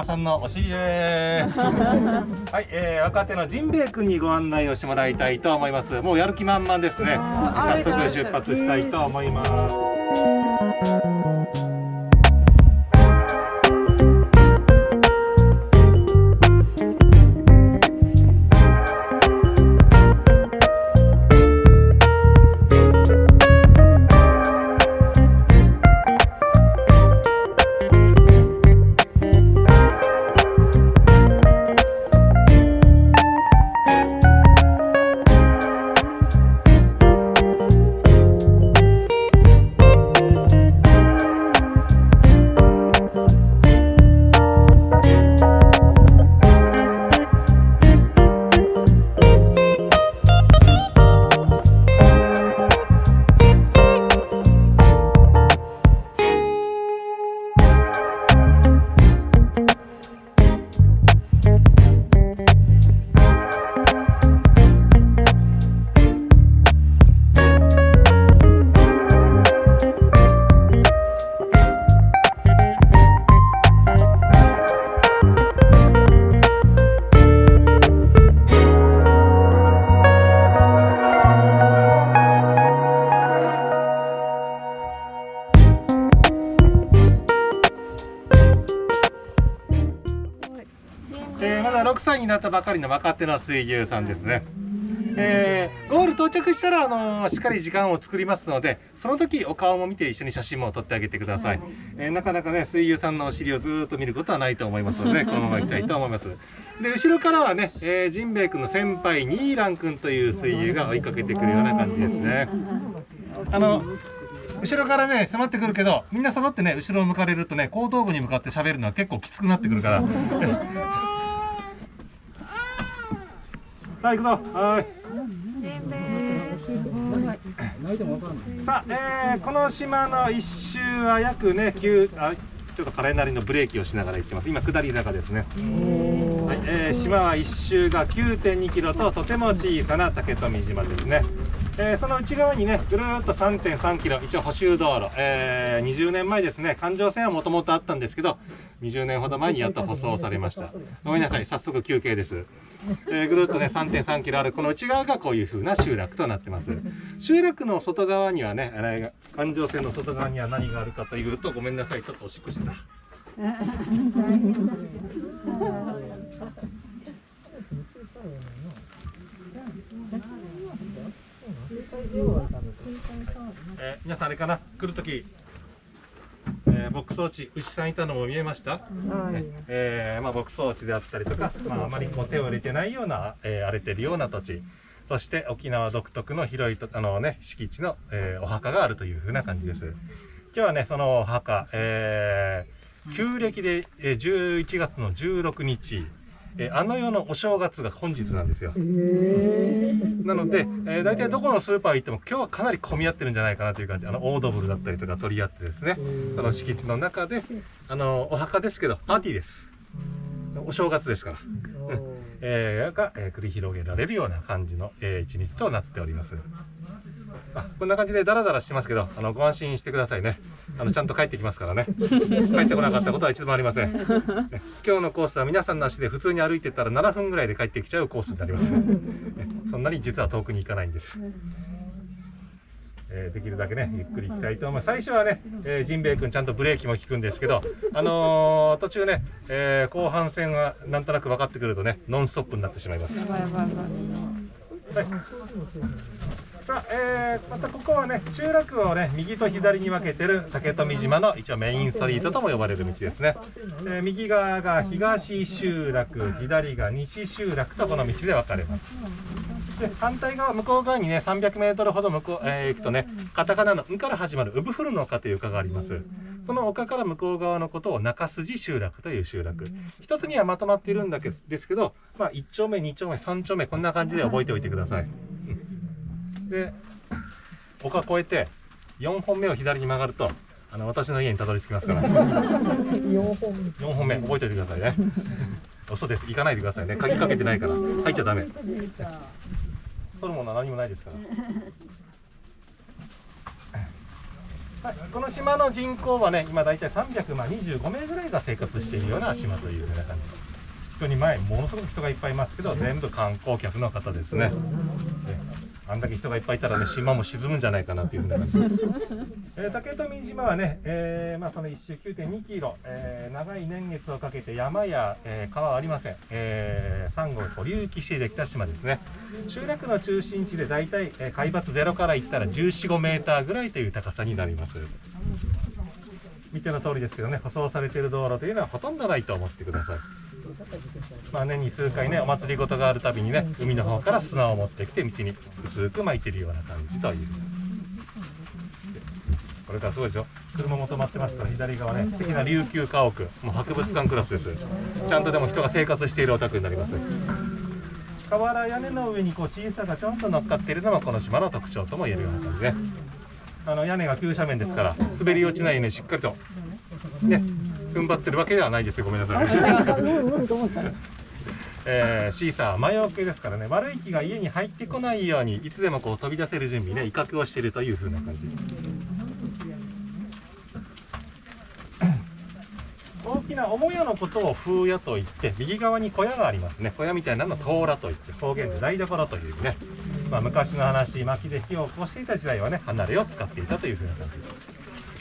縄さんのお知りです。はい、若手のジンベエ君にご案内をしてもらいたいと思います。もうやる気満々ですね。早速出発したいと思います。まだ6歳になったばかりの若手の水牛さんですね。ゴール到着したらしっかり時間を作りますので、その時お顔も見て一緒に写真も撮ってあげてください。なかなかね水牛さんのお尻をずーっと見ることはないと思いますので、このまま行きたいと思います。で後ろからはね、ジンベエ君の先輩ニーラン君という水牛が追いかけてくるような感じですね。後ろからね迫ってくるけど、みんな揃ってね後ろを向かれるとね後頭部に向かって喋るのは結構きつくなってくるから。はい、行くぞ。はい。さあ、この島の一周は約ねちょっと彼なりのブレーキをしながら行ってます。今下り坂ですね。はい、島は一周が 9.2 キロととても小さな竹富島ですね。その内側にねぐるーっと 3.3 キロ、一応補修道路、20年前ですね。環状線はもともとあったんですけど、20年ほど前にやっと舗装されました。ごめんなさい、早速休憩です。ぐるっとね 3.3 キロあるこの内側がこういう風な集落となってます。集落の外側にはね、環状線の外側には何があるかというと、ごめんなさい、ちょっとおしっこしてた。皆さんあれかな、来るとき牧草地、牛さんいたのも見えました。牧草地であったりとか、あまりこう手を入れてないような、荒れてるような土地、そして沖縄独特の広い敷地の、お墓があるというふうな感じです。今日はねそのお墓、旧暦で、11月の16日、あの世のお正月が本日なんですよ。なので、大体どこのスーパー行っても今日はかなり混み合ってるんじゃないかなという感じ。オードブルだったりとか取り合ってですね、その敷地の中でお墓ですけどパーティーです。お正月ですから、が、繰り広げられるような感じの、一日となっております。こんな感じでダラダラしてますけど、ご安心してくださいね。ちゃんと帰ってきますからね。帰ってこなかったことは一度もありません。今日のコースは皆さんの足で普通に歩いてったら7分ぐらいで帰ってきちゃうコースになります。そんなに実は遠くに行かないんです。できるだけねゆっくり行きたいと思います。最初はね、ジンベエ君ちゃんとブレーキも効くんですけど、途中ね、後半戦がなんとなく分かってくるとねノンストップになってしまいます。はい、さあ、またここはね集落をね右と左に分けてる竹富島の一応メインストリートとも呼ばれる道ですね。右側が東集落、左が西集落とこの道で分かれます。で反対側向こう側にね300メートルほど向こう、行くとねカタカナの「ん」から始まるウブフルの丘という丘があります。その丘から向こう側のことを中筋集落という集落、一つにはまとまっているんですけど、1丁目2丁目3丁目こんな感じで覚えておいてください。で丘越えて4本目を左に曲がると私の家にたどり着きますから4本目覚えておいてくださいね。嘘です、行かないでくださいね。鍵かけてないから入っちゃダメ。取るものは何もないですから。はい、この島の人口はね、今だいたい325名ぐらいが生活しているような島というような感じ。人に前ものすごく人がいっぱいいますけど、全部観光客の方ですね。あんだけ人がいっぱいいたらね、島も沈むんじゃないかなというふうな感じです。竹富島はね、その1周 9.2 キロ、長い年月をかけて山や、川はありません。サンゴが隆起してできた島ですね。集落の中心地でだいたい海抜ゼロから行ったら14、5メーターぐらいという高さになります。見ての通りですけどね、舗装されている道路というのはほとんどないと思ってください。年に数回ね、お祭りごとがあるたびにね、海の方から砂を持ってきて道に薄く巻いてるような感じという。これからすごいでしょ。車も止まってますから、左側ね、素敵な琉球家屋、もう博物館クラスです。ちゃんとでも人が生活しているお宅になります。瓦屋根の上にこうシーサーがちょんと乗っかっているのもこの島の特徴とも言えるような感じね。屋根が急斜面ですから滑り落ちないようにしっかりとね、踏ん張ってるわけではないですよ。ごめんなさい。シーサー前置きですからね、悪い気が家に入ってこないようにいつでもこう飛び出せる準備ね、威嚇をしているという風な感じ。大きな母屋のことを風屋といって、右側に小屋がありますね。小屋みたいなのをトーラといって、方言で台所というね、昔の話、薪で火を起こしていた時代はね、離れを使っていたという風な感じ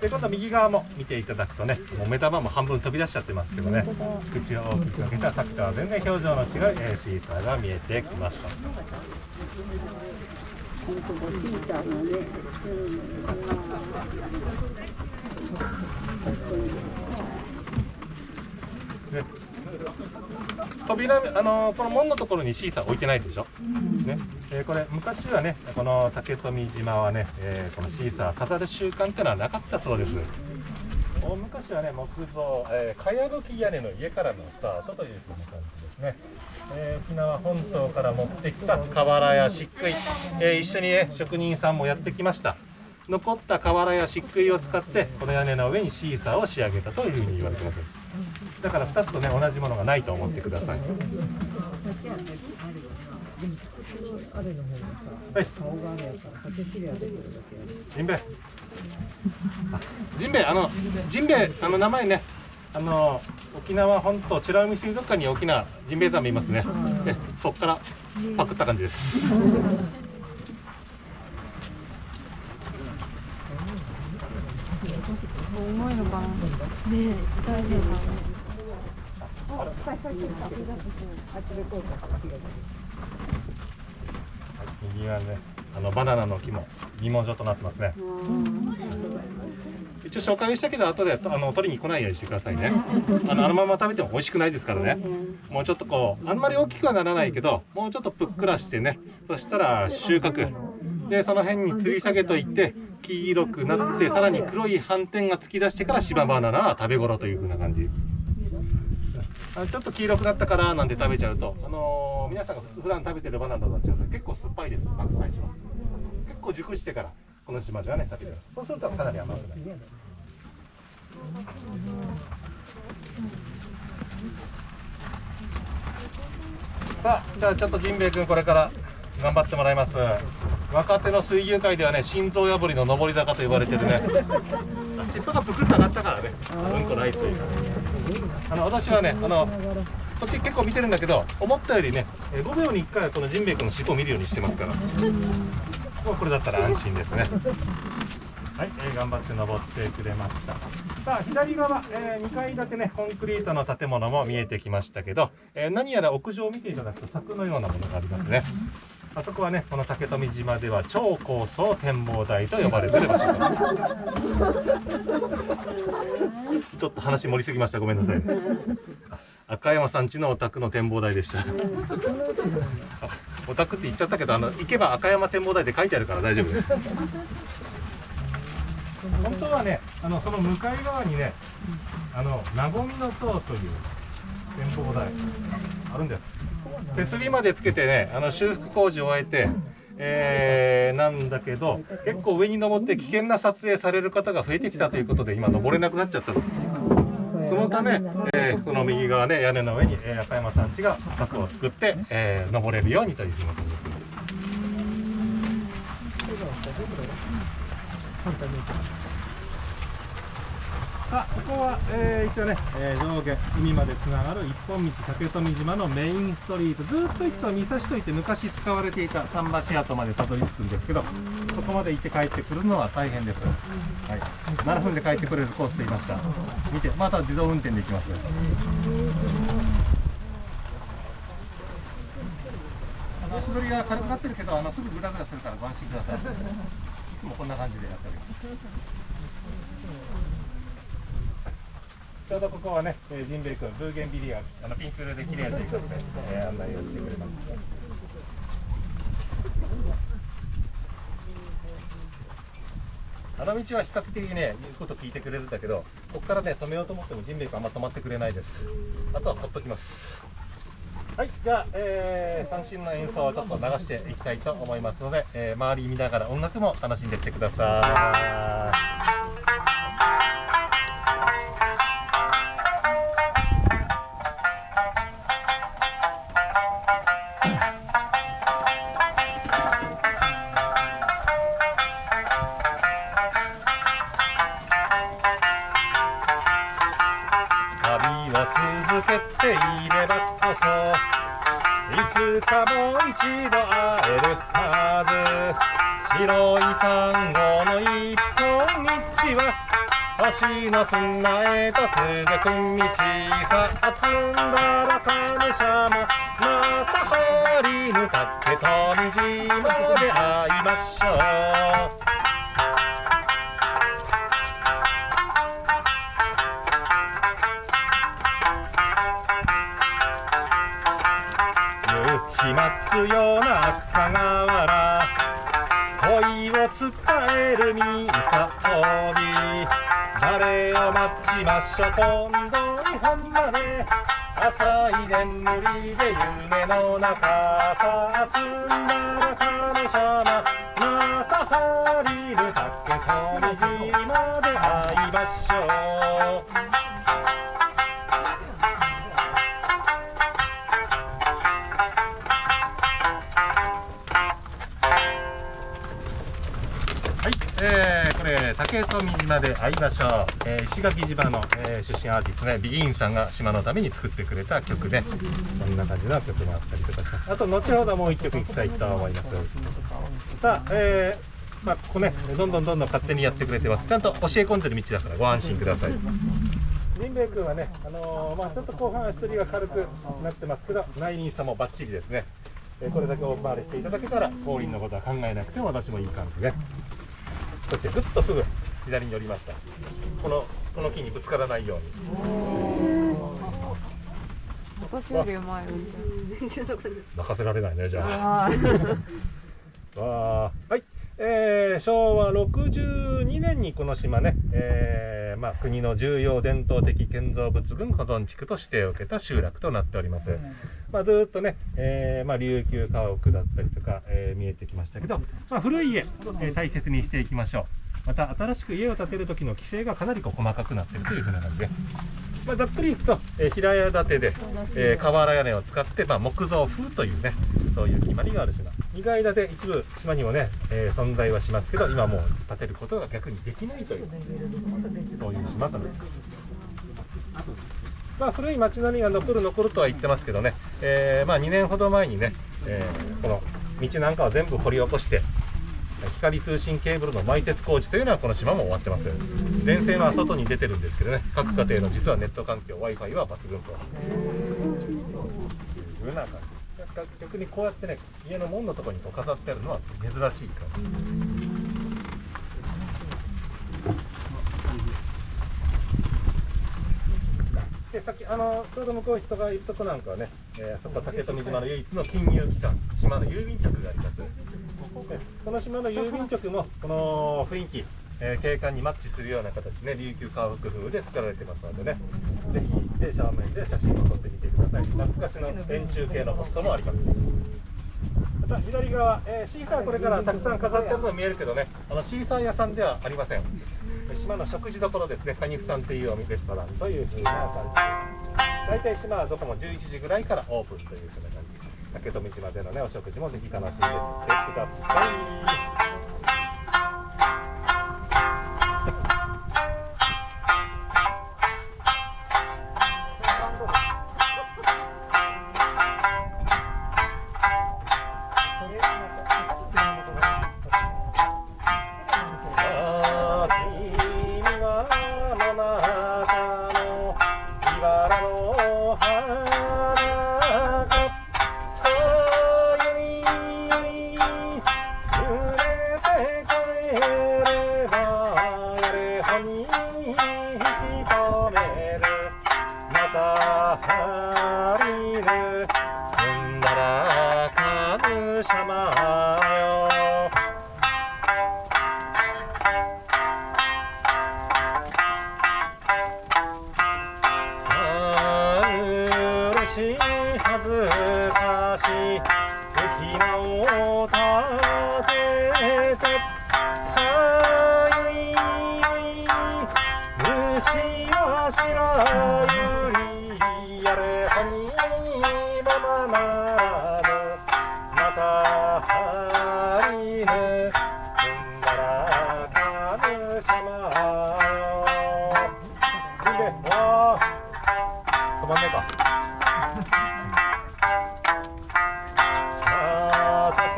で、今度右側も見ていただくとね、もう目玉も半分飛び出しちゃってますけどね、口を大きく開けたさっきとは全然表情の違う、シーサーが見えてきました。ね、扉、この門のところにシーサー置いてないでしょ、ね。これ昔はね、この竹富島はね、このシーサー飾る習慣っていうのはなかったそうです。大昔はね、木造、かやぶき屋根の家からのスタートというふうな感じですね。沖縄本島から持ってきた瓦や漆喰、一緒にね職人さんもやってきました。残った瓦や漆喰を使ってこの屋根の上にシーサーを仕上げたというふうに言われてます。だから2つとね同じものがないと思ってください。はい。ジンベエ。ジンベエ、ジンベエ、名前ね、沖縄本島美ら海水族館に大きなジンベエザメいますね。で、そっからパクった感じです。重いのかな。ねえ、疲れるかな。右はね、バナナの木も見も状となってますね。一応紹介したけど後で取りに来ないようにしてくださいね。あのまま食べても美味しくないですからね。もうちょっとこうあんまり大きくはならないけど、もうちょっとぷっくらしてね、そしたら収穫でその辺に吊り下げといって黄色くなってさらに黒い斑点が突き出してから芝バナナは食べ頃という風な感じ。ちょっと黄色くなったからなんて食べちゃうと、皆さんが普段食べてるバナナになっちゃうと結構酸っぱいです。まず最初は結構熟してからこの島ではね食べる。そうするとかなり甘くなる。さあ、じゃあちょっとジンベエ君これから頑張ってもらいます。若手の水牛界ではね、心臓破りの上り坂と呼ばれてるね。尻尾がぷくっと上がったからね、うんこないつい私はね、こっち結構見てるんだけど、思ったよりね、5秒に1回はこのジンベエ君の尻尾を見るようにしてますから、もうこれだったら安心ですね。はい、頑張って登ってくれました。さあ、左側、2階建てね、コンクリートの建物も見えてきましたけど、何やら屋上を見ていただくと柵のようなものがありますね。あそこはね、この竹富島では超高層展望台と呼ばれている場所です。ちょっと話盛りすぎました。ごめんなさい。赤山さん家のお宅の展望台でした。お宅って言っちゃったけど、行けば赤山展望台って書いてあるから大丈夫です。本当はね、その向かい側にね、なごみの塔という展望台あるんです。手すりまでつけてね、修復工事を終えて、なんだけど結構上に登って危険な撮影される方が増えてきたということで今登れなくなっちゃったの。そのため、この右側ね、屋根の上に、赤山さん家が柵を作って、登れるようにというふうなことです。さあここは、一応ね、上下海までつながる一本道竹富島のメインストリート、ずっと行くと見さしといて昔使われていた桟橋跡までたどり着くんですけど、そこまで行って帰ってくるのは大変です。はい、7分で帰ってくれるコースと言いました。見て、また自動運転で行きます。足取りが軽くなってるけど、すぐグラグラするからご安心ください。いつもこんな感じでやっております。ちょうどここはね、ジンベエ君、ブーゲンビリア、ピンク色で綺麗ということで、案内をしてくれます。あの道は比較的ね、言うこと聞いてくれるんだけど、ここからね、止めようと思ってもジンベエ君あんま止まってくれないです。あとはほっときます。はい、じゃあ、三振の演奏をちょっと流していきたいと思いますので、周り見ながら音楽も楽しんでいってください。続けていればこそいつかもう一度会えるはず。白いサンゴの一本道は星の砂へと続く道さ。積んだら亀島また針ぬ竹富島で会いましょう。飛待つような赤瓦恋を伝えるみさおび。誰を待ちましょう今度に浜で浅い眠りで夢の中さ。積んだら亀島また針ぬ竹富島で会いましょう。これ竹富島で会いましょう、石垣島の、出身アーティストね、ビギーンさんが島のために作ってくれた曲で、こんな感じの曲もあったりとかします。あと後ほどもう一曲いきたいと思います。さあ、ここねどんどん勝手にやってくれてます。ちゃんと教え込んでる道だからご安心ください。ジンベエ君はね、ちょっと後半足取りが軽くなってますけど、内輪差もバッチリですね。これだけオーバーレしていただけたら後輪のことは考えなくても私もいい感じで、そしてぐっとすぐ左に寄りました。この木にぶつからないように。私よりうまい。任せられないね、じゃあ。はい、昭和62年にこの島ね、国の重要伝統的建造物群保存地区と指定を受けた集落となっております。ずっとね、琉球家屋だったりとか、見えてきましたけど、古い家、大切にしていきましょう。また新しく家を建てる時の規制がかなり細かくなっているというふうな感じで、ざっくりいくと、平屋建てで、瓦屋根を使って、木造風というね、そういう決まりがある島。2階建て一部島にもね、存在はしますけど、今もう建てることが逆にできないという、そういう島となります。古い町並みが残るとは言ってますけどね、2年ほど前にね、この道なんかを全部掘り起こして光通信ケーブルの埋設工事というのはこの島も終わってます。電線は外に出てるんですけどね、各家庭の実はネット環境 Wi-Fi は抜群というふうな感じ。逆にこうやってね、家の門のところにこう飾ってあるのは珍しい感じ。でさっきちょうど向こう人がいるとこなんかはね、そこは竹富島の唯一の金融機関、島の郵便局があります。この島の郵便局もこの雰囲気、景観にマッチするような形で、琉球家屋風で作られてますのでね、ぜひ行って正面で写真を撮ってみてください。懐かしの円柱形のポストもあります。また左側、シーサーこれからたくさん飾ってるのが見えるけどね、シーサー屋さんではありません。島の食事どころですね、カニフさんというレストランというふうな感じで、大体島はどこも11時ぐらいからオープンというふうな感じ。竹富島でのね、お食事もぜひ楽しんでみてください。てさゆい虫は白ゆりやれはにままならぬまたはりぬすんだらかぬしゃまいいねわー止まんないかさあ竹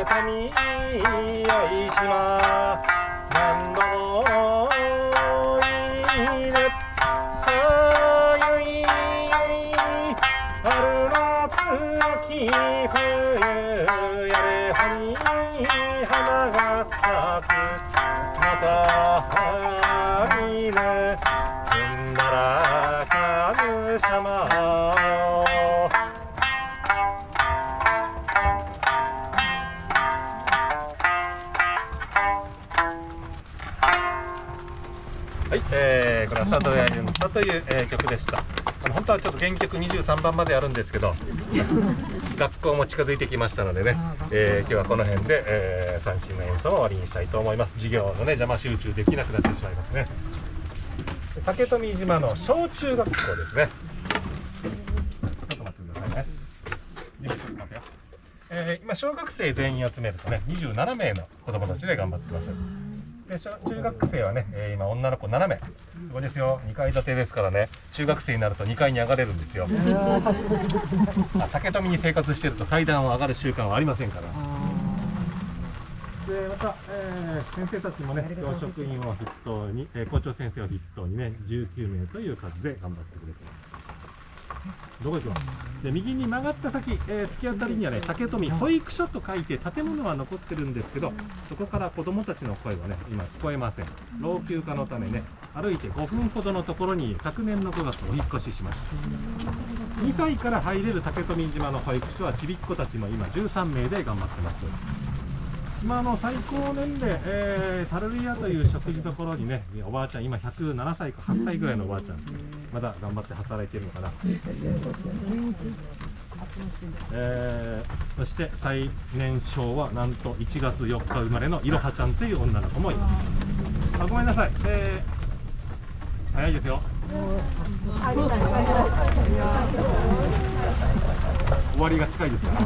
富愛島何度もいいねさゆい春夏秋冬やれはに花が咲くまたはりねすんだらかぬしゃまはい、これは佐藤彌十という、曲でした。本当はちょっと原曲23番まであるんですけど学校も近づいてきましたのでね、今日はこの辺で、三振の演奏を終わりにしたいと思います。授業のね邪魔集中できなくなってしまいますね。竹富島の小中学校ですね。ちょっと待ってくださいね。今小学生全員集めるとね27名の子どもたちで頑張ってます。で中学生はね、今女の子7名。すごいですよ。2階建てですからね、中学生になると2階に上がれるんですよ。竹富に生活してると階段を上がる習慣はありませんから。でまた、先生たちもね教職員を筆頭に、校長先生を筆頭にね19名という数で頑張ってくれてます。どこ行くの？で右に曲がった先、突き当たりにはね竹富保育所と書いて建物は残ってるんですけど、そこから子どもたちの声はね今聞こえません。老朽化のためね歩いて5分ほどのところに昨年の5月お引っ越ししました。2歳から入れる竹富島の保育所はちびっ子たちも今13名で頑張ってます。島の最高年齢、サルリアという食事処にねおばあちゃん今107歳か8歳ぐらいのおばあちゃんまだ頑張って働いてるのかな。そして最年少はなんと1月4日生まれのいろはちゃんという女の子もいます。あ、ごめんなさい、早いですよ。終わりが近いですから